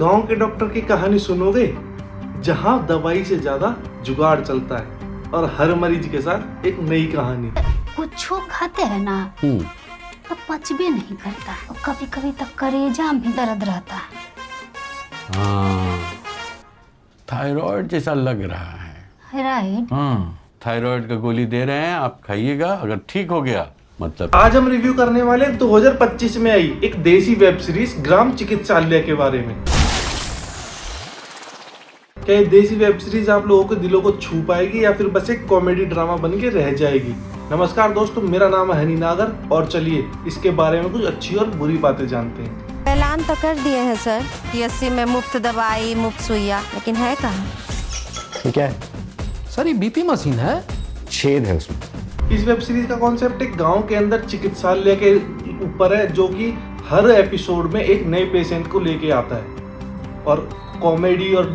गांव के डॉक्टर की कहानी सुनोगे जहां दवाई से ज्यादा जुगाड़ चलता है और हर मरीज के साथ एक नई कहानी। कुछ खाते हैं ना तो पच भी नहीं करता और कभी कभी तो कलेजा में भी दर्द रहता है। हाँ, थायराइड जैसा लग रहा है। थायराइड? हाँ, थायराइड का गोली दे रहे हैं, आप खाइएगा, अगर ठीक हो गया मतलब। आज हम रिव्यू करने वाले 2025 में आई एक देसी वेब सीरीज ग्राम चिकित्सालय के बारे में। क्या ये देसी वेब सीरीज आप लोगों के दिलों को छू पाएगी या फिर बस एक कॉमेडी ड्रामा बन के रह जाएगी? नमस्कार दोस्तों, मेरा नाम है हनी नागर और चलिए इसके बारे में कुछ अच्छी और बुरी बातें जानते हैं। ऐलान तो कर दिए हैं सर, पीएससी में मुफ्त दवाई मुफ्त सुइया, लेकिन है कहाँ? ये क्या है सर? ये बीपी मशीन है, छेद है उसमें। इस वेब सीरीज का कॉन्सेप्ट एक गांव के अंदर चिकित्सालय के ऊपर है जो कि हर एपिसोड में एक नए पेशेंट को लेके आता है और कॉमेडी और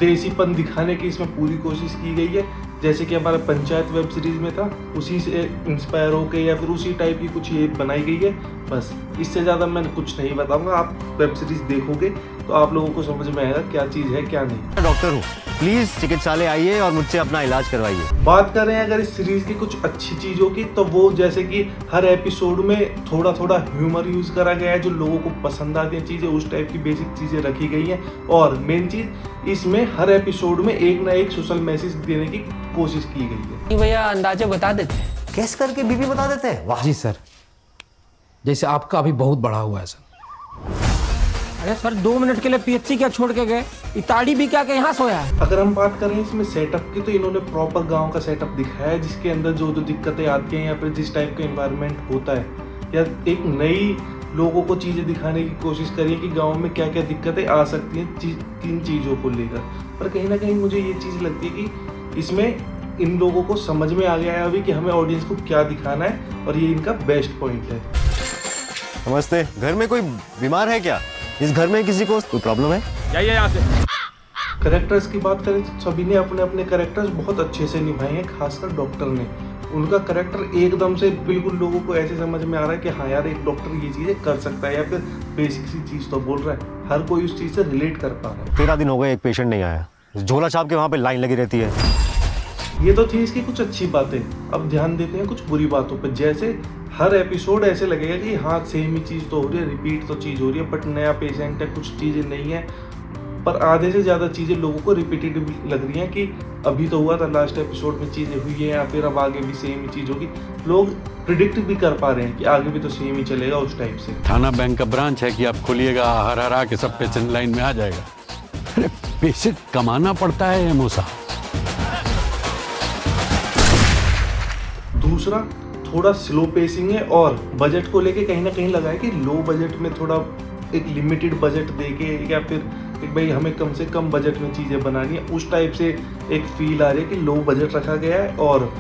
देसीपन दिखाने की इसमें पूरी कोशिश की गई है। जैसे कि हमारा पंचायत वेब सीरीज में था, उसी से इंस्पायर होकर या फिर उसी टाइप की कुछ ये बनाई गई है। बस इससे ज़्यादा मैं कुछ नहीं बताऊंगा। आप वेब सीरीज देखोगे तो आप लोगों को समझ में आएगा क्या चीज़ है क्या नहीं। डॉक्टर हूँ, प्लीज चिकित्सालय आइए और मुझसे अपना इलाज करवाइए। बात करें अगर इस सीरीज की कुछ अच्छी चीज़ों की तो वो जैसे कि हर एपिसोड में थोड़ा थोड़ा ह्यूमर यूज़ करा गया है जो लोगों को पसंद आती हैं चीज़ें, उस टाइप की बेसिक चीज़ें रखी गई हैं। और मेन चीज़ इसमें हर एपिसोड में एक ना एक सोशल मैसेज देने की कोशिश की गई है। भैया अंदाजे बता देते हैं। कैस करके बीबी बता देते हैं? वाह जी सर, जैसे आपका अभी बहुत बड़ा हुआ है सर। अरे सर 2 मिनट के लिए पीएचसी क्या छोड़ के गए? इताड़ी भी क्या के यहाँ सोया है? अगर हम बात करें इसमें सेटअप की तो इन्होंने प्रॉपर गांव का सेटअप दिखाया है जिसके अंदर जो जो दिक्कतें आती हैं या फिर जिस टाइप का एनवायरनमेंट होता है या एक नई लोगों को चीज़ें दिखाने की कोशिश करिए कि गांव में क्या क्या दिक्कतें आ सकती हैं तीन चीज़ों को लेकर। पर कहीं ना कहीं मुझे ये चीज़ लगती है कि इसमें इन लोगों को समझ में आ गया है अभी कि हमें ऑडियंस को क्या दिखाना है और ये इनका बेस्ट पॉइंट है। नमस्ते, घर में कोई बीमार है क्या? इस घर में किसी को कोई प्रॉब्लम है? जाइए यहाँ से। कैरेक्टर्स की बात करें तो सभी ने अपने अपने कैरेक्टर्स बहुत अच्छे से निभाए हैं, खासकर डॉक्टर ने। उनका कैरेक्टर एकदम से बिल्कुल लोगों को ऐसे समझ में आ रहा है कि हाँ यार एक डॉक्टर ये चीज़ें कर सकता है या फिर बेसिक सी चीज़ तो बोल रहा है, हर कोई उस चीज़ से रिलेट कर पा रहा है। 13 दिन हो गए एक पेशेंट नहीं आया, झोला छाप के वहाँ पे लाइन लगी रहती है। ये तो थी इसकी कुछ अच्छी बातें। अब ध्यान देते हैं कुछ बुरी बातों पर। जैसे हर एपिसोड ऐसे लगेगा कि हाँ सेम ही चीज़ तो हो रही है, रिपीट तो चीज़ हो रही है, बट नया पेशेंट है, कुछ चीज़ें नहीं है। पर आधे से ज़्यादा चीज़ें लोगों को रिपीटेटिव लग रही हैं कि अभी तो हुआ था लास्ट एपिसोड में चीज़ें हुई है या फिर अब आगे भी सेम ही चीज़ होगी। लोग प्रिडिक्ट भी कर पा रहे हैं कि आगे भी तो सेम ही चलेगा उस टाइप से। थाना बैंक का ब्रांच है कि आप खोलिएगा, हर हरा के सब पेशेंट लाइन में आ जाएगा। अरे पेशेंट कमाना पड़ता है एमओ साहब। दूसरा थोड़ा स्लो पेसिंग है और बजट को लेके कहीं ना कहीं लगा है कि लो बजट में थोड़ा एक लिमिटेड बजट देके या फिर एक भाई हमें कम से कम बजट में चीज़ें बनानी है, उस टाइप से एक फील आ रही है कि लो बजट रखा गया है और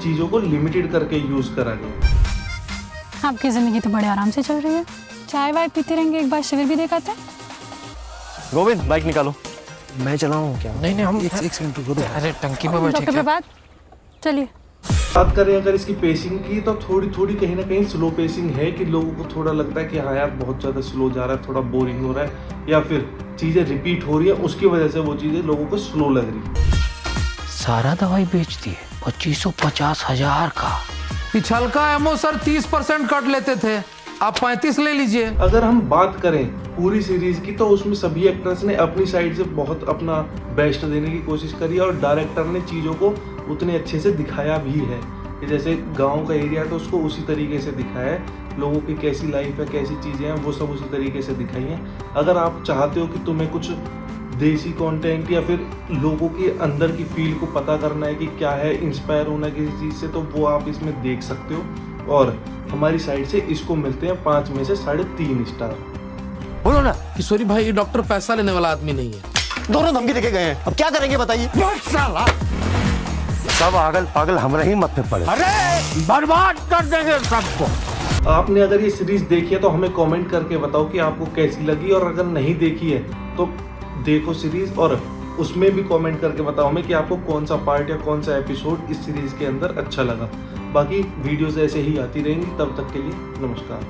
चीज़ों को लिमिटेड करके यूज़ करा गया है। आपकी ज़िंदगी तो बड़े आराम से चल रही है, चाय वाय पीते रहेंगे, एक बार शिविर भी देखा था। गोविंद बाइक निकालो। मैं चलाऊं क्या? नहीं हम एक सेकंड रुको। अरे टंकी में बैठे डॉक्टर क्या? बात चलिए। बात करें अगर इसकी पेसिंग की तो थोड़ी थोड़ी कहीं ना कहीं स्लो पेसिंग है कि लोगों को थोड़ा लगता है कि हाँ यार बहुत ज़्यादा स्लो जा रहा है, थोड़ा बोरिंग हो रहा है या फिर चीज़ें रिपीट हो रही है, उसकी वजह से वो चीज़ें लोगों को स्लो लग रही है। सारा दवाई बेचती है 2550,000 का। पिछल का एमओ सर 30% कट लेते थे, आप 35 ले लीजिए। अगर हम बात करें पूरी सीरीज की तो उसमें सभी एक्टर्स ने अपनी साइड से बहुत अपना बेस्ट देने की कोशिश करी है और डायरेक्टर ने चीज़ों को उतने अच्छे से दिखाया भी है कि जैसे गांव का एरिया है तो उसको उसी तरीके से दिखाया है, लोगों की कैसी लाइफ है, कैसी चीज़ें हैं, वो सब उसी तरीके से दिखाई हैं। अगर आप चाहते हो कि तुम्हें कुछ देसी कंटेंट या फिर लोगों के अंदर की फील को पता करना है कि क्या है, इंस्पायर होना है किसी चीज़ से, तो वो आप इसमें देख सकते हो। और हमारी साइड से इसको मिलते हैं 5 में से 3.5 स्टार। बोलो ना किशोरी भाई, ये डॉक्टर पैसा लेने वाला आदमी नहीं है। दोनों धमकी देके गए हैं, अब क्या करेंगे बताइए? सब आगल पागल हमारे ही मत पे पड़े। अरे बर्बाद कर देंगे सबको। आपने अगर ये सीरीज देखी है तो हमें कमेंट करके बताओ कि आपको कैसी लगी, और अगर नहीं देखी है तो देखो सीरीज और उसमें भी कमेंट करके बताओ हमें कि आपको कौन सा पार्ट या कौन सा एपिसोड इस सीरीज के अंदर अच्छा लगा। बाकी वीडियोस ऐसे ही आती रहेंगी, तब तक के लिए नमस्कार।